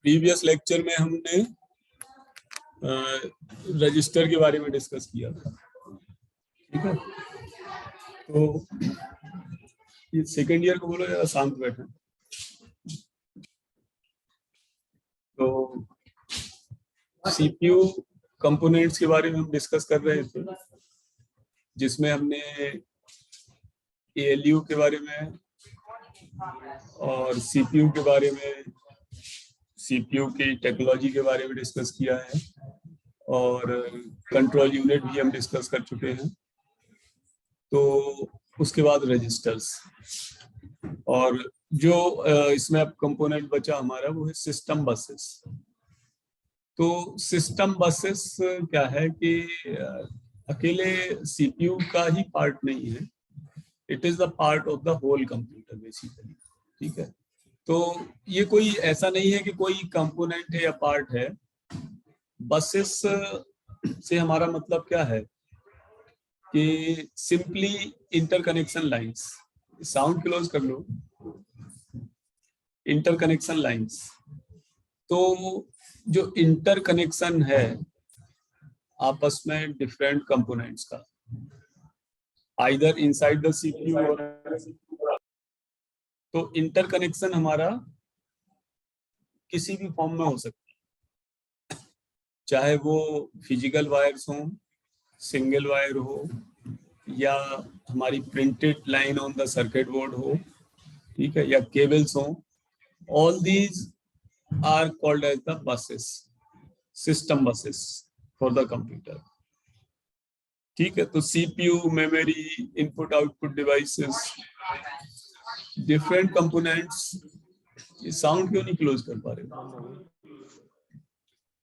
Previous lecture में हमने register के बारे में डिस्कस किया था, ठीक है। तो ये सेकेंड ईयर को बोलो जरा शांत बैठे। तो सीपीयू कंपोनेंट्स के बारे में हम डिस्कस कर रहे थे, जिसमें हमने एएलयू के बारे में और सीपीयू के बारे में, सीपीयू की टेक्नोलॉजी के बारे में डिस्कस किया है, और कंट्रोल यूनिट भी हम डिस्कस कर चुके हैं। तो उसके बाद रजिस्टर्स, और जो इसमें अब कंपोनेंट बचा हमारा वो है सिस्टम बसेस। तो सिस्टम बसेस क्या है कि अकेले सीपीयू का ही पार्ट नहीं है, it is the part of the whole computer basically, ठीक है। तो ये कोई ऐसा नहीं है कि कोई कंपोनेंट है या पार्ट है। बसेस से हमारा मतलब क्या है कि simply interconnection lines, sound close कर लो, इंटरकनेक्शन लाइंस। तो जो इंटरकनेक्शन है आपस में डिफरेंट कंपोनेंट्स का, आइदर इनसाइड द सीपीयू और, तो इंटरकनेक्शन हमारा किसी भी फॉर्म में हो सकता है, चाहे वो फिजिकल वायर्स हो, सिंगल वायर हो, या हमारी printed line on the circuit board हो, ठीक है, या केबल्स हो। All these are called as the buses, system buses for the computer, ठीक है। तो CPU, memory, input output devices, different components. ये साउंड क्यों नहीं क्लोज कर पा रहे?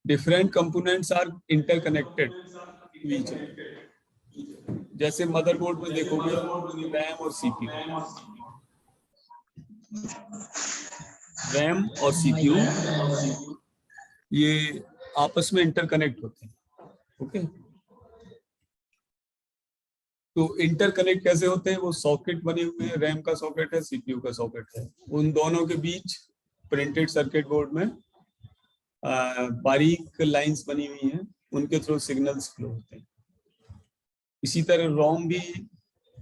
Different components are interconnected. जैसे मदरबोर्ड में देखोगे रैम और सीपीयू, रैम और सीपीयू ये आपस में इंटरकनेक्ट होते हैं, ओके। तो इंटरकनेक्ट कैसे होते हैं? वो सॉकेट बने हुए हैं, रैम का सॉकेट है, सीपीयू का सॉकेट है, उन दोनों के बीच प्रिंटेड सर्किट बोर्ड में बारीक लाइंस बनी हुई हैं, उनके थ्रू सिग्नल्स फ्लो होते हैं। इसी तरह रोम भी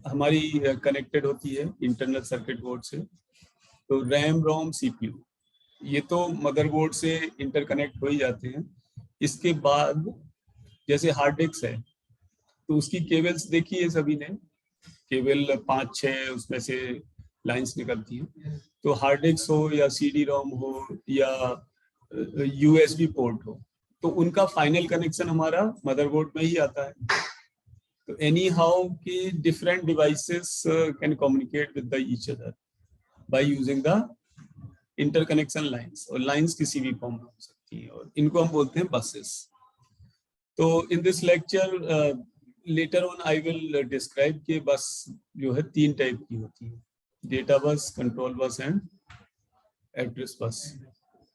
हमारी कनेक्टेड होती है इंटरनल सर्किट बोर्ड से। तो रैम, रोम, सीपीयू ये तो मदरबोर्ड से इंटरकनेक्ट हो ही जाते हैं। इसके बाद जैसे हार्ड डिस्क है, तो उसकी केबल्स देखी है सभी ने, केबल 5-6 उसमें से लाइंस निकलती हैं। तो हार्ड डिस्क हो या सीडी रोम हो या यूएसबी पोर्ट हो, तो उनका फाइनल कनेक्शन हमारा मदरबोर्ड में ही आता है। तो एनी हाउ कि different devices can communicate with each other by using the interconnection lines, और लाइंस किसी भी फॉर्म में हो सकती हैं, और इनको हम बोलते हैं बसेस। तो in this lecture later on I will describe कि बस जो है 3 टाइप की होती है, data bus, control bus and address bus,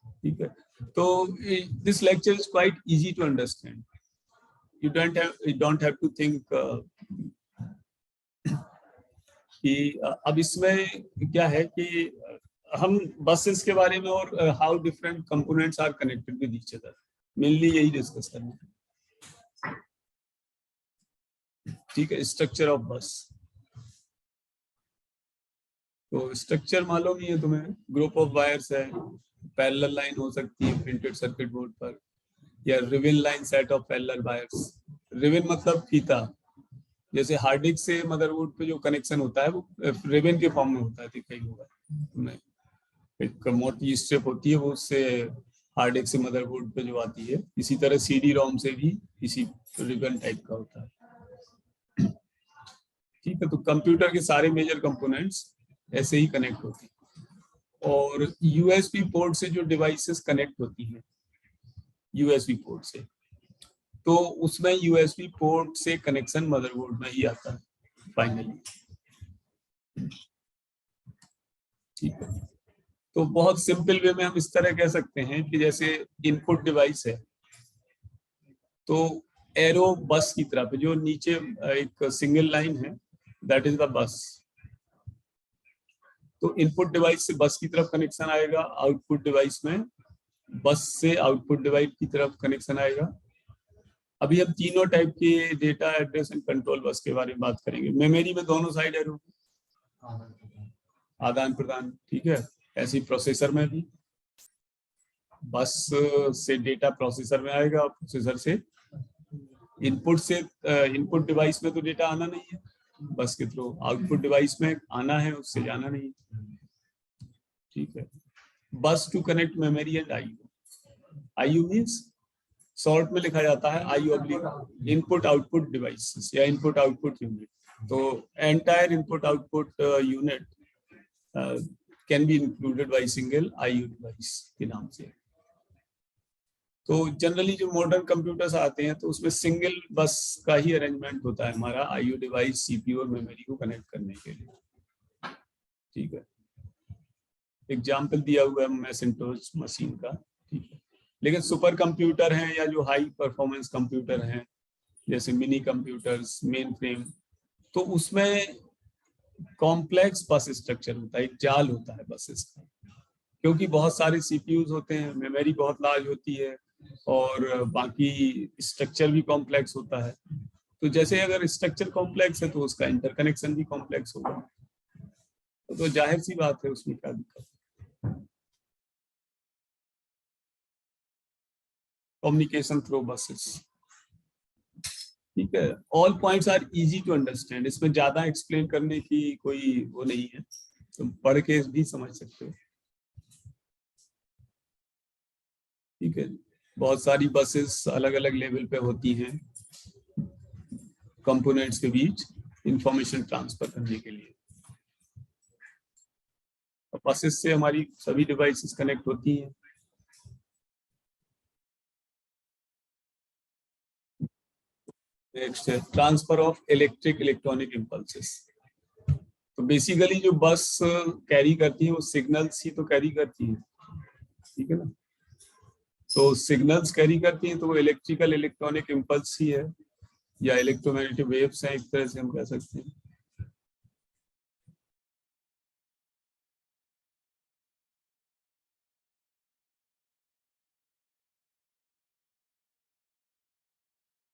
ठीक है। तो this lecture is quite easy to understand, you don't have to think कि अब इसमें क्या है कि हम बसेस के बारे में और how different components are connected with each other, mainly यही डिस्कस करना है, ठीक है। स्ट्रक्चर ऑफ बस, तो स्ट्रक्चर मालूम ही है तुम्हें, ग्रुप ऑफ वायर्स है, पैरेलल लाइन हो सकती है प्रिंटेड सर्किट बोर्ड पर, या ribbon line, set of parallel wires. Ribbon मतलब फीता, जैसे हार्ड डिस्क से मदरबोर्ड पे जो कनेक्शन होता है वो रिबन के फॉर्म में होता है, दिखाई होगा तुम्हें, एक मोटी स्ट्रिप होती है वो, उससे हार्ड डिस्क से मदरबोर्ड पे जो आती है। इसी तरह सीडी रोम से भी इसी रिबन टाइप का होता है, ठीक है। तो कंप्यूटर के सारे मेजर कंपोनेंट्स ऐसे ही कनेक्ट होते हैं। और यूएसबी पोर्ट से जो डिवाइसेस कनेक्ट होती हैं यूएसबी पोर्ट से, तो उसमें यूएसबी पोर्ट से कनेक्शन मदरबोर्ड में ही आता है फाइनली, ठीक है। तो बहुत सिंपल वे में हम इस तरह कह सकते हैं कि जैसे इनपुट डिवाइस है, तो एरो बस की तरफ जो नीचे एक सिंगल लाइन है, दैट इज द बस। तो इनपुट डिवाइस से बस की तरफ कनेक्शन आएगा, आउटपुट डिवाइस में बस से आउटपुट डिवाइस की तरफ कनेक्शन आएगा। अभी हम तीनों टाइप के data address and control bus के बारे में बात करेंगे। मेमोरी में दोनों साइड एरो, आदान प्रदान, ठीक है। ऐसे ही प्रोसेसर में भी बस से डेटा प्रोसेसर में आएगा, प्रोसेसर से इनपुट डिवाइस में तो डेटा आना नहीं है, बस के थ्रू आउटपुट डिवाइस में आना है, उससे जाना नहीं है, ठीक है। Bus to connect memory and IU means short में लिखा जाता है IU oblique input output devices या इनपुट आउटपुट यूनिट। तो entire input output unit can be included by single IU device के नाम से। तो जनरली जो मॉडर्न कंप्यूटर्स आते हैं तो उसमें सिंगल बस का ही अरेंजमेंट होता है हमारा आईयू डिवाइस, सीपीयू और मेमोरी को कनेक्ट करने के लिए, ठीक है। एग्जाम्पल दिया हुआ है मैकिन्टोश मशीन का, ठीक है। लेकिन सुपर कंप्यूटर हैं या जो हाई परफॉर्मेंस कंप्यूटर हैं जैसे मिनी कंप्यूटर्स, मेन फ्रेम, तो उसमें कॉम्प्लेक्स बस स्ट्रक्चर होता है, एक जाल होता है बसेस का, क्योंकि बहुत सारे सीपीयूज होते हैं, मेमोरी बहुत लार्ज होती है और बाकी स्ट्रक्चर भी कॉम्प्लेक्स होता है। तो जैसे अगर स्ट्रक्चर कॉम्प्लेक्स है तो उसका इंटरकनेक्शन भी कॉम्प्लेक्स होगा, तो जाहिर सी बात है उसमें क्या दिक्कत। कम्युनिकेशन थ्रू बसेस, ठीक है। All points are easy to understand, इसमें ज्यादा एक्सप्लेन करने की कोई वो नहीं है, तुम पढ़ के भी समझ सकते हो, ठीक है। बहुत सारी बसेस अलग अलग लेवल पे होती हैं कंपोनेंट्स के बीच इंफॉर्मेशन ट्रांसफर करने के लिए। बसेस से हमारी सभी डिवाइसेस कनेक्ट होती हैं। नेक्स्ट है ट्रांसफर ऑफ इलेक्ट्रॉनिक इम्पल्सेस। तो बेसिकली जो बस कैरी करती है वो सिग्नल्स ही तो कैरी करती है, ठीक है ना। तो सिग्नल्स कैरी करती हैं तो वो इलेक्ट्रॉनिक इम्पल्स ही है या इलेक्ट्रोमैग्नेटिक वेव्स हैं, एक तरह से हम कह सकते हैं।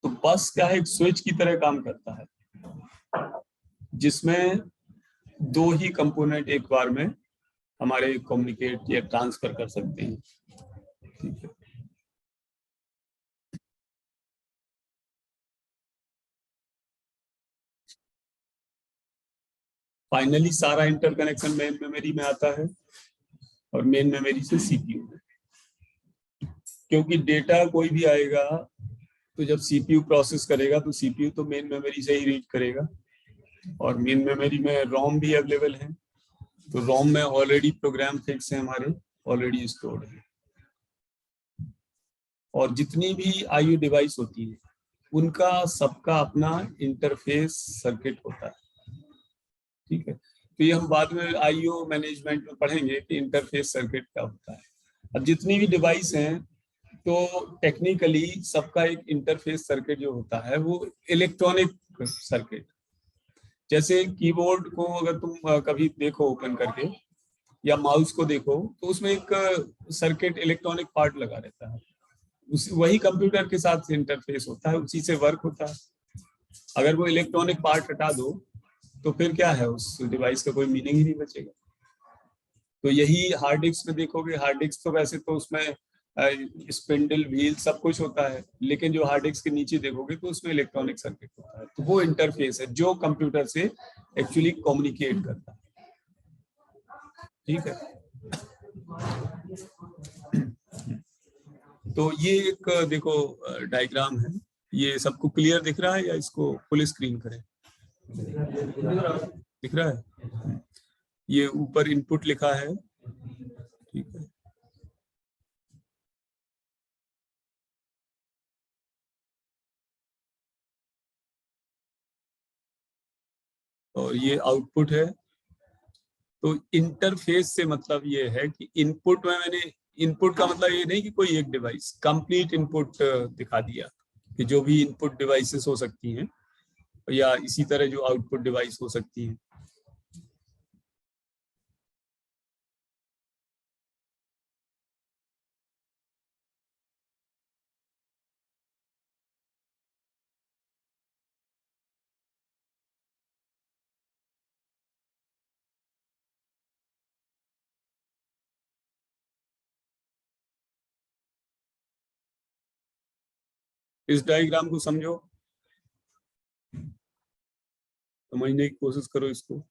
तो बस क्या है, एक स्विच की तरह काम करता है जिसमें दो ही कंपोनेंट एक बार में हमारे कम्युनिकेट या ट्रांसफर कर सकते हैं, ठीक है। फाइनली सारा इंटरकनेक्शन मेन मेमोरी में आता है और मेन मेमोरी से सीपीयू में, क्योंकि डेटा कोई भी आएगा तो जब सीपीयू प्रोसेस करेगा तो सीपीयू तो मेन मेमोरी से ही रीड करेगा, और मेन मेमोरी में रोम भी अवेलेबल है, तो रोम में ऑलरेडी प्रोग्राम फिक्स है हमारे, ऑलरेडी स्टोर्ड है। और जितनी भी आईओ डिवाइस होती है उनका सबका अपना इंटरफेस सर्किट होता है, ठीक है। तो ये हम बाद में आईओ मैनेजमेंट में पढ़ेंगे कि इंटरफेस सर्किट क्या होता है। अब जितनी भी डिवाइस हैं तो टेक्निकली सबका एक इंटरफेस सर्किट जो होता है वो इलेक्ट्रॉनिक सर्किट। जैसे कीबोर्ड को अगर तुम कभी देखो ओपन करके या माउस को देखो तो उसमें एक सर्किट इलेक्ट्रॉनिक पार्ट लगा रहता है, वही कंप्यूटर के साथ इंटरफेस होता है, उसी से वर्क होता है। अगर वो इलेक्ट्रॉनिक पार्ट हटा दो तो फिर क्या है, उस डिवाइस का कोई मीनिंग ही नहीं बचेगा। तो यही हार्ड डिस्क में देखोगे, हार्ड डिस्क तो वैसे तो उसमें स्पिंडल व्हील सब कुछ होता है, लेकिन जो हार्ड डिस्क के नीचे देखोगे तो उसमें इलेक्ट्रॉनिक सर्किट होता है, तो वो इंटरफेस है जो कंप्यूटर से एक्चुअली कम्युनिकेट करता है, ठीक है। तो ये एक देखो डायग्राम है, ये सबको क्लियर दिख रहा है या इसको फुल स्क्रीन करें? दिख रहा है। ये ऊपर इनपुट लिखा है, ठीक है। और ये आउटपुट है। तो इंटरफेस से मतलब ये है कि इनपुट में मैंने, इनपुट का मतलब ये नहीं कि कोई एक डिवाइस, कंप्लीट इनपुट दिखा दिया कि जो भी इनपुट डिवाइसेस हो सकती हैं या इसी तरह जो आउटपुट डिवाइस हो सकती है। इस डायग्राम को समझो, समझने की कोशिश करो इसको।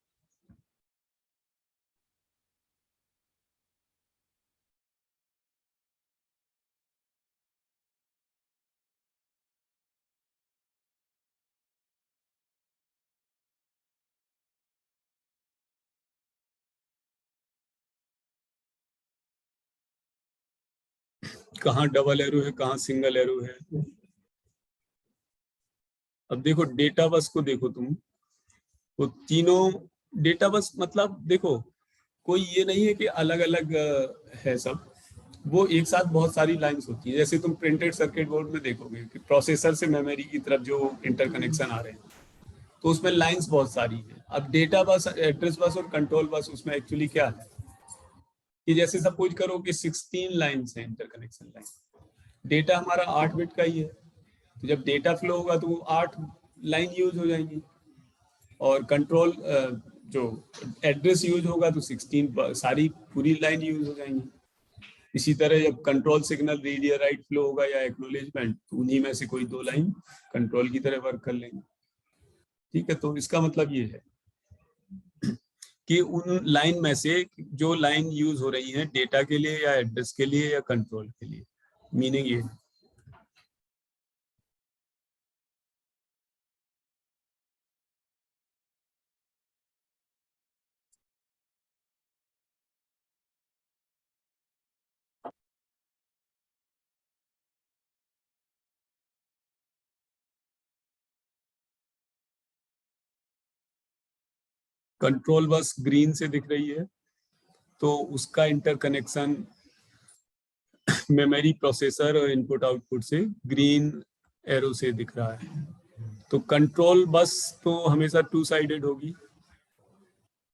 कहाँ डबल एरो है, कहाँ सिंगल एरो है। अब देखो डेटा बस को देखो तुम, वो तीनों डेटा बस मतलब देखो कोई ये नहीं है कि अलग अलग है सब, वो एक साथ बहुत सारी लाइंस होती है। जैसे तुम प्रिंटेड सर्किट बोर्ड में देखोगे कि प्रोसेसर से मेमोरी की तरफ जो इंटरकनेक्शन आ रहे हैं, तो उसमें लाइंस बहुत सारी है। अब डेटा बस, एड्रेस बस और कंट्रोल बस, उसमें एक्चुअली क्या है कि जैसे सपोज करो कि 16 लाइंस है इंटरकनेक्शन लाइन, डेटा हमारा 8 बिट का ही है, तो जब डेटा फ्लो होगा तो वो 8 लाइन यूज हो जाएंगी, और कंट्रोल जो एड्रेस यूज होगा तो 16 सारी पूरी लाइन यूज हो जाएंगी। इसी तरह जब कंट्रोल सिग्नल रीड या राइट फ्लो होगा या एक्नॉलेजमेंट, तो उन्हीं में से कोई 2 लाइन कंट्रोल की तरह वर्क कर लेंगे। ठीक है, तो इसका मतलब ये है कि उन लाइन में से जो लाइन यूज हो रही है डेटा के लिए या एड्रेस के लिए या कंट्रोल के लिए, मीनिंग ये है। कंट्रोल बस ग्रीन से दिख रही है, तो उसका इंटरकनेक्शन मेमोरी, प्रोसेसर और इनपुट आउटपुट से ग्रीन एरो से दिख रहा है। तो कंट्रोल बस तो हमेशा 2 साइडेड होगी।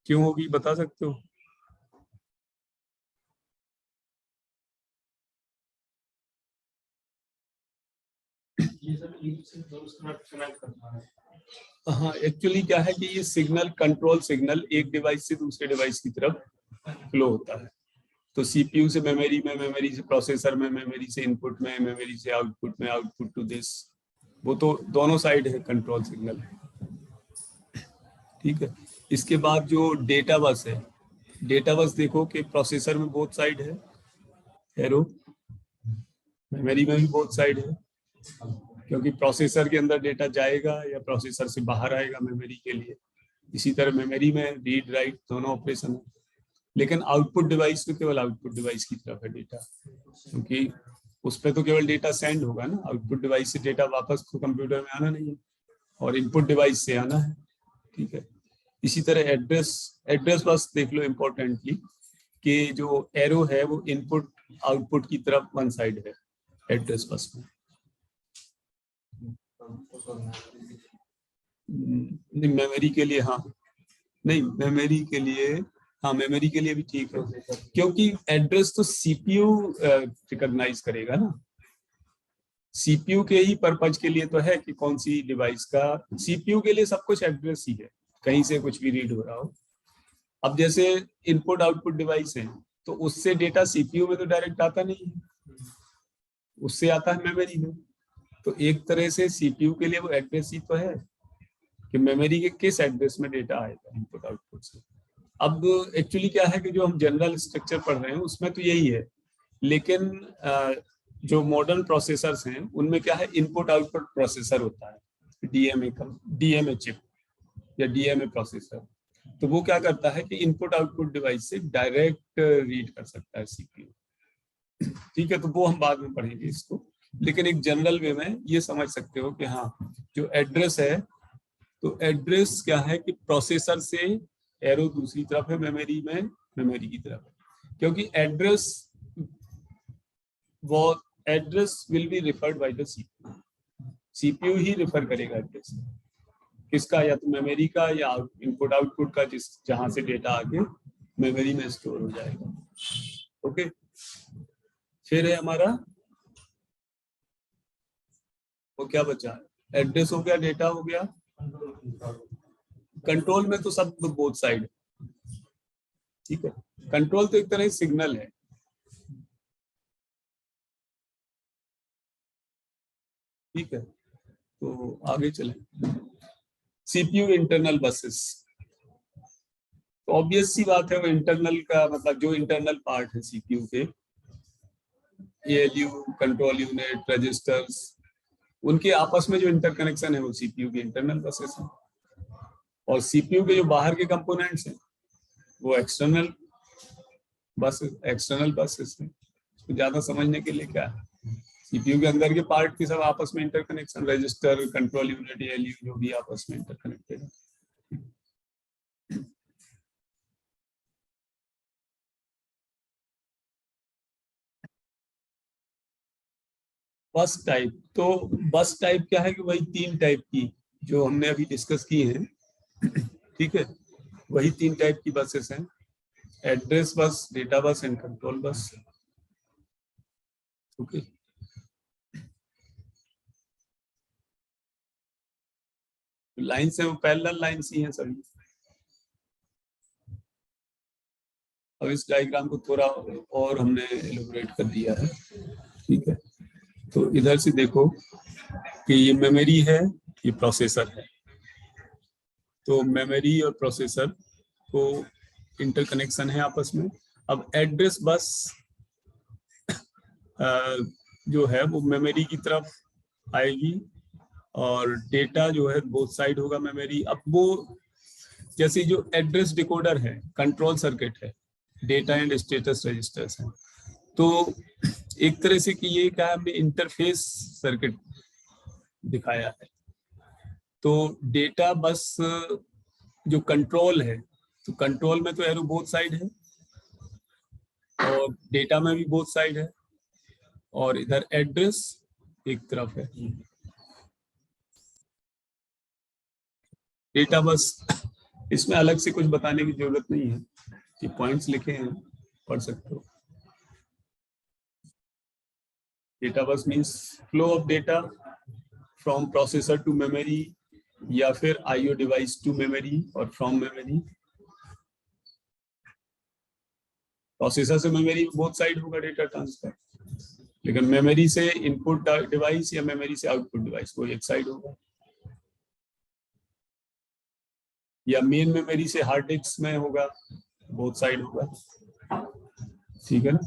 क्यों होगी बता सकते हो? हाँ, एक्चुअली क्या है कि ये सिग्नल, कंट्रोल सिग्नल एक डिवाइस से दूसरे डिवाइस की तरफ फ्लो होता है। तो सीपीयू से मेमोरी में, मेमोरी से प्रोसेसर में, मेमोरी से इनपुट में, मेमोरी से आउटपुट में, आउटपुट टू दिस, वो तो दोनों साइड है कंट्रोल सिग्नल। ठीक है, इसके बाद जो डेटा बस है, डेटा बस देखो कि प्रोसेसर में बोथ साइड है एरो, मेमोरी में भी बोथ साइड है, क्योंकि प्रोसेसर के अंदर डेटा जाएगा या प्रोसेसर से बाहर आएगा मेमोरी के लिए। इसी तरह मेमोरी में रीड राइट दोनों ऑपरेशन है, लेकिन आउटपुट डिवाइस तो केवल आउटपुट डिवाइस की तरफ है डेटा, क्योंकि उस पर तो केवल डेटा सेंड होगा ना, आउटपुट डिवाइस से डेटा वापस तो कंप्यूटर में आना नहीं है, और इनपुट डिवाइस से आना है। ठीक है, इसी तरह एड्रेस, एड्रेस बस देख लो इम्पोर्टेंटली कि जो एरो है वो इनपुट आउटपुट की तरफ वन साइड है एड्रेस बस में। नहीं, मेमोरी के लिए हाँ, नहीं मेमोरी के लिए, हाँ मेमोरी के लिए भी ठीक है, क्योंकि एड्रेस तो सीपीयू रिकॉग्नाइज करेगा ना, सीपीयू के ही पर्पज के लिए तो है कि कौन सी डिवाइस का, सीपीयू के लिए सब कुछ एड्रेस ही है, कहीं से कुछ भी रीड हो रहा हो। अब जैसे इनपुट आउटपुट डिवाइस है, तो उससे डेटा सीपीयू में तो डायरेक्ट आता नहीं है, उससे आता है मेमोरी में। तो एक तरह से सीपीयू के लिए वो एड्रेस ही तो है कि मेमोरी के किस एड्रेस में डेटा आएगा इनपुट आउटपुट से। अब एक्चुअली क्या है कि जो हम जनरल स्ट्रक्चर पढ़ रहे हैं उसमें तो यही है, लेकिन जो मॉडर्न प्रोसेसर्स हैं उनमें क्या है, इनपुट आउटपुट प्रोसेसर होता है, डीएमए का, डीएमए चिप या डीएमए प्रोसेसर। तो वो क्या करता है कि इनपुट आउटपुट डिवाइस से डायरेक्ट रीड कर सकता है सीपीयू। ठीक है, तो वो हम बाद में पढ़ेंगे इसको, लेकिन एक जनरल वे में ये समझ सकते हो कि हाँ, जो एड्रेस है, तो एड्रेस क्या है कि प्रोसेसर से एरो दूसरी तरफ है मेमोरी में, मेमोरी की तरफ है, क्योंकि एड्रेस वो address will be referred by the CPU, CPU he refer करेगा एड्रेस किसका, या तो मेमोरी का या इनपुट आउटपुट का, जिस जहां से डेटा आके मेमोरी में स्टोर हो जाएगा। ओके, फिर है हमारा वो क्या बचा है, एड्रेस हो गया, डेटा हो गया, कंट्रोल में तो सब बोथ साइड। ठीक है, कंट्रोल तो एक तरह सिग्नल है, ठीक है, तो आगे चलें। सीपीयू इंटरनल बसेस, तो ऑब्वियस सी बात है, वो इंटरनल का मतलब जो इंटरनल पार्ट है सीपीयू के, एएलयू, कंट्रोल यूनिट, रजिस्टर्स, उनके आपस में जो इंटरकनेक्शन है वो सीपीयू के इंटरनल बसेस हैं। और सीपीयू के जो बाहर के कंपोनेंट्स हैं वो एक्सटर्नल बसेस हैं। तो ज्यादा समझने के लिए क्या है, सीपीयू के अंदर के पार्ट की सब आपस में interconnection, register, control unit, ALU जो भी आपस में इंटरकनेक्टेड है। बस टाइप, तो बस टाइप क्या है कि वही 3 टाइप की जो हमने अभी डिस्कस की हैं, ठीक है, वही 3 टाइप की बसेस हैं, address bus, data bus and control bus. Okay, line से वो पैरेलल लाइन ही हैं सभी। अब इस डायग्राम को थोड़ा और हमने एलोबरेट कर दिया है, ठीक है। तो इधर से देखो कि ये मेमोरी है, ये प्रोसेसर है। तो मेमोरी और प्रोसेसर को इंटरकनेक्शन है आपस में। अब एड्रेस बस जो है वो मेमोरी की तरफ आएगी और डेटा जो है बोथ साइड होगा मेमोरी। अब वो जैसे जो एड्रेस डिकोडर है, कंट्रोल सर्किट है, डेटा एंड स्टेटस रजिस्टर्स हैं, तो एक तरह से कि ये क्या हमने इंटरफेस सर्किट दिखाया है। तो डेटा बस जो कंट्रोल है, तो कंट्रोल में तो एरो बोथ साइड है और डेटा में भी बोथ साइड है, और इधर एड्रेस एक तरफ है। डेटा बस, इसमें अलग से कुछ बताने की जरूरत नहीं है, कि पॉइंट्स लिखे हैं, पढ़ सकते हो। Data bus means flow of data from processor to memory, या फिर आईओ डिवाइस टू मेमोरी और फ्रॉम मेमोरी। प्रोसेसर से मेमोरी बोथ साइड होगा डेटा ट्रांसफर, लेकिन मेमोरी से इनपुट डिवाइस या मेमोरी से आउटपुट डिवाइस वो एक साइड होगा, या मेन मेमोरी से हार्ड डिस्क में होगा, बोथ साइड होगा, ठीक है ना।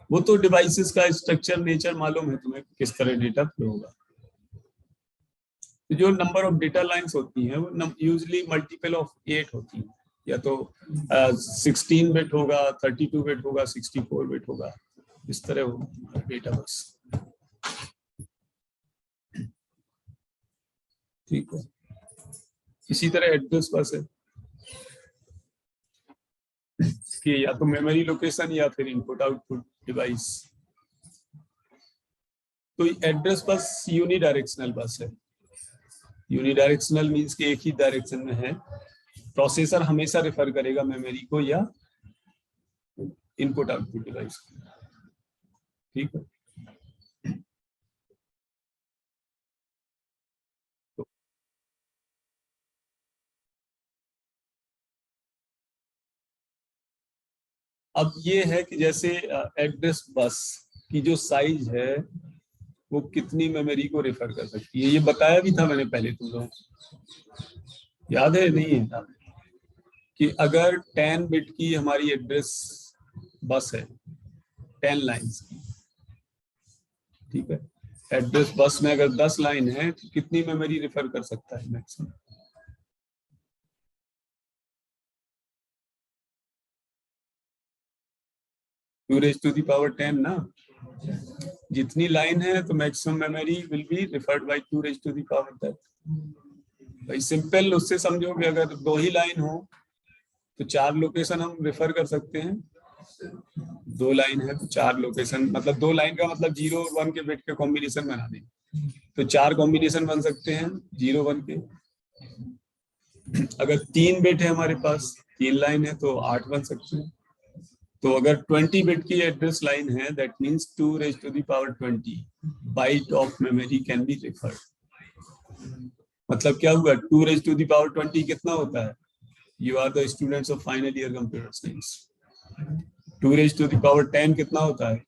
वो तो डिवाइसेस का स्ट्रक्चर नेचर मालूम है तुम्हें, किस तरह डेटा फ्लो होगा। तो जो नंबर ऑफ डेटा लाइंस होती हैं वो यूजली मल्टीपल ऑफ 8 होती हैं, या तो 16 बिट होगा, 32 बिट होगा, 64 बिट होगा, इस तरह होगा डेटा बस, ठीक है। इसी तरह एड्रेस बस है कि या तो मेमोरी लोकेशन या फिर इनपुट आउटपुट डिवाइस। तो एड्रेस बस यूनिडायरेक्शनल बस है। यूनिडायरेक्शनल मींस कि एक ही डायरेक्शन में है, प्रोसेसर हमेशा रेफर करेगा मेमोरी को या इनपुट आउटपुट डिवाइस को, ठीक है। तो अब ये है कि जैसे एड्रेस बस की जो साइज है वो कितनी मेमोरी को रेफर कर सकती है, ये बताया भी था मैंने पहले, तुम लोग याद है नहीं है, कि अगर 10 बिट की हमारी एड्रेस बस है, 10 लाइंस की, ठीक है। एड्रेस बस में अगर 10 लाइन है तो कितनी मेमोरी रेफर कर सकता है maximum? Two raise to the power 10 ना, जितनी लाइन है तो maximum memory will be referred by 2 raise to the power that. भाई सिंपल उससे समझो कि अगर 2 ही लाइन हो तो 4 लोकेशन हम रेफर कर सकते हैं। 2 लाइन है तो 4 लोकेशन, मतलब 2 लाइन का मतलब 0 और 1 के बिट के कॉम्बिनेशन बना दें, तो 4 कॉम्बिनेशन बन सकते हैं 0 1 के। अगर 3 बिट है हमारे पास, 3 लाइन है तो 8 बन सकते हैं। तो अगर 20 बिट की एड्रेस लाइन है, that means 2 raise to the power 20 byte of memory can be referred. मतलब क्या हुआ, 2 रेज टू द पावर 20 कितना होता है? You are the students of final year computer science. 2 raise to the power 10 कितना होता है?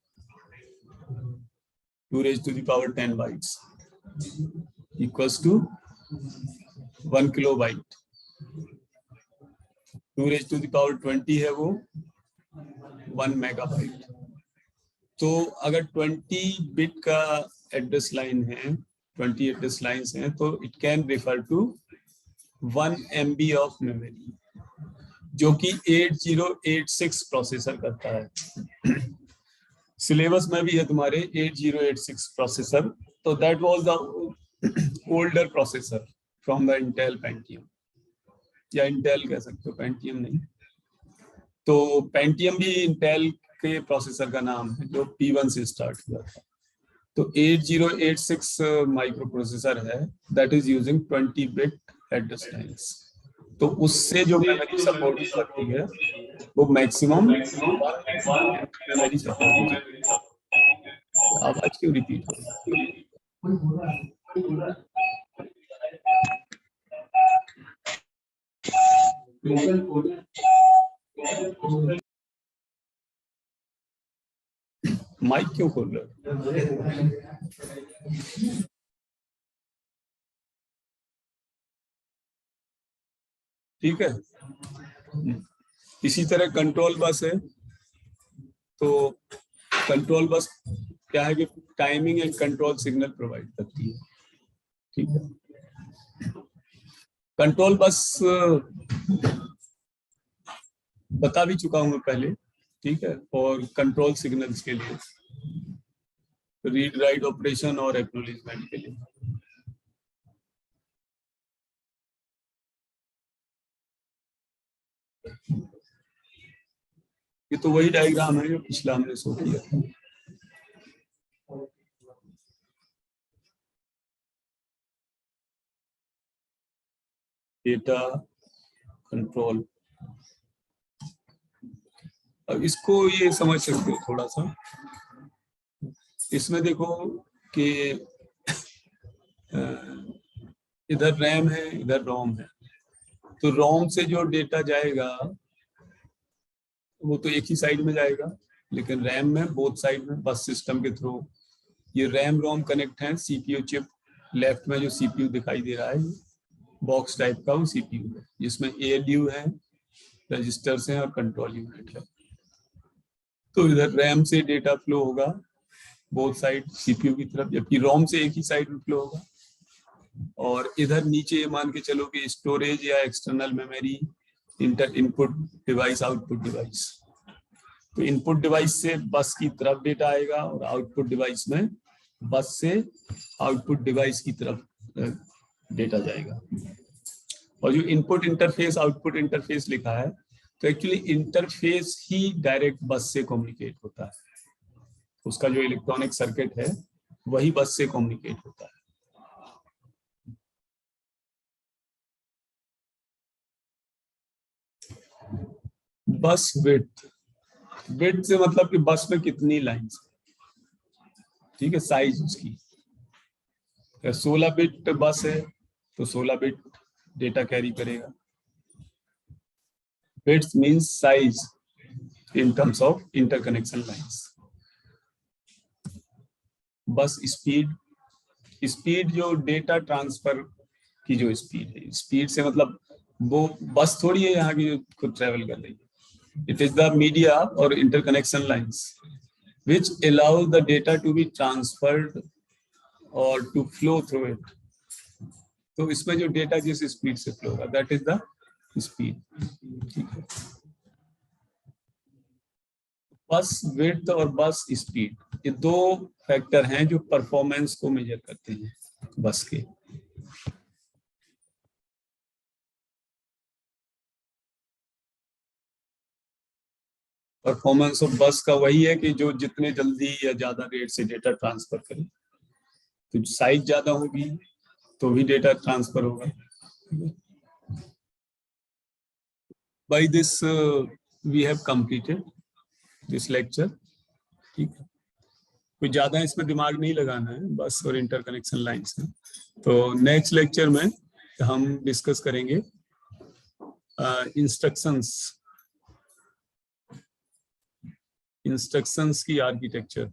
2 raise to the power 10 bytes. Equals to 1 kilobyte. 2⁻20 है वो 1 मेगाबाइट। तो अगर 20 बिट का एड्रेस लाइन है, 20 एड्रेस लाइंस हैं, तो it can refer to 1 MB of memory, जो कि 8086 प्रोसेसर करता है। सिलेबस में भी है तुम्हारे 8086 प्रोसेसर। तो that was the older processor from the Intel Pentium, या इंटेल कह सकते हो, पेंटियम नहीं। तो पेंटियम भी इंटेल के प्रोसेसर का नाम है, जो P1 से स्टार्ट हुआ था। तो 8086 माइक्रो प्रोसेसर है, that is using 20 bit address lines. तो उससे जो मेमोरी सपोर्ट करती है वो मैक्सिमम मेमोरी सपोर्ट करती है। आवाज क्यों रिपीट हो रही है? माइक क्यों खोल रहे हो? ठीक है। इसी तरह कंट्रोल बस है। तो कंट्रोल बस क्या है कि timing and control signal provide करती है। ठीक है। कंट्रोल बस बता भी चुका हूं मैं पहले, ठीक है। और कंट्रोल सिग्नल्स के लिए, रीड राइट ऑपरेशन और एक्नॉलेजमेंट के लिए। ये तो वही डायग्राम है जो पिछला हमने शो किया था। डेटा कंट्रोल, अब इसको ये समझ सकते हो थोड़ा सा। इसमें देखो कि इधर रैम है, इधर रोम है। तो रोम से जो डेटा जाएगा वो तो एक ही साइड में जाएगा, लेकिन रैम में बोथ साइड में बस सिस्टम के थ्रू ये रैम रोम कनेक्ट है। सीपीयू चिप लेफ्ट में जो सीपीयू दिखाई दे रहा है, बॉक्स टाइप का वो सीपीयू है, जिसमें एएलयू है, रजिस्टर्स हैं और कंट्रोल यूनिट है। तो इधर रैम से डेटा फ्लो होगा बोथ साइड सीपीयू की तरफ, जबकि रोम से एक ही साइड में फ्लो होगा। और इधर नीचे मान के चलो कि स्टोरेज या external memory, input device, output device. तो इनपुट डिवाइस से बस की तरफ डेटा आएगा और आउटपुट डिवाइस में बस से आउटपुट डिवाइस की तरफ डेटा जाएगा। और जो इनपुट इंटरफेस आउटपुट इंटरफेस लिखा है, तो एक्चुअली इंटरफेस ही डायरेक्ट बस से कम्युनिकेट होता है। उसका जो इलेक्ट्रॉनिक सर्किट है वही बस से कम्युनिकेट होता है। बस विड्थ, विड्थ से मतलब कि बस में कितनी लाइंस, ठीक है, साइज उसकी। 16 बिट बस है तो 16 बिट डेटा कैरी करेगा। Bits means size in terms of interconnection lines. बस स्पीड, स्पीड जो डेटा ट्रांसफर की जो स्पीड है, स्पीड से मतलब वो बस थोड़ी है यहाँ की जो खुद ट्रेवल कर रही है। It is the media or interconnection lines which allow the data to be transferred or to flow through it. तो इसमें जो डेटा जिस स्पीड से फ्लो होगा, that is the speed. ठीक है। बस विड्थ और बस स्पीड, ये दो फैक्टर हैं जो परफॉर्मेंस को मेजर करते हैं बस के। परफॉर्मेंस ऑफ बस का वही है कि जो जितने जल्दी या ज्यादा रेट से डेटा ट्रांसफर करे। तो साइज ज्यादा होगी तो भी डेटा ट्रांसफर होगा। By this we have completed this lecture. ठीक है, कोई ज्यादा इसमें दिमाग नहीं लगाना है, बस और इंटरकनेक्शन लाइंस है। तो नेक्स्ट लेक्चर में हम डिस्कस करेंगे इंस्ट्रक्शंस की आर्किटेक्चर।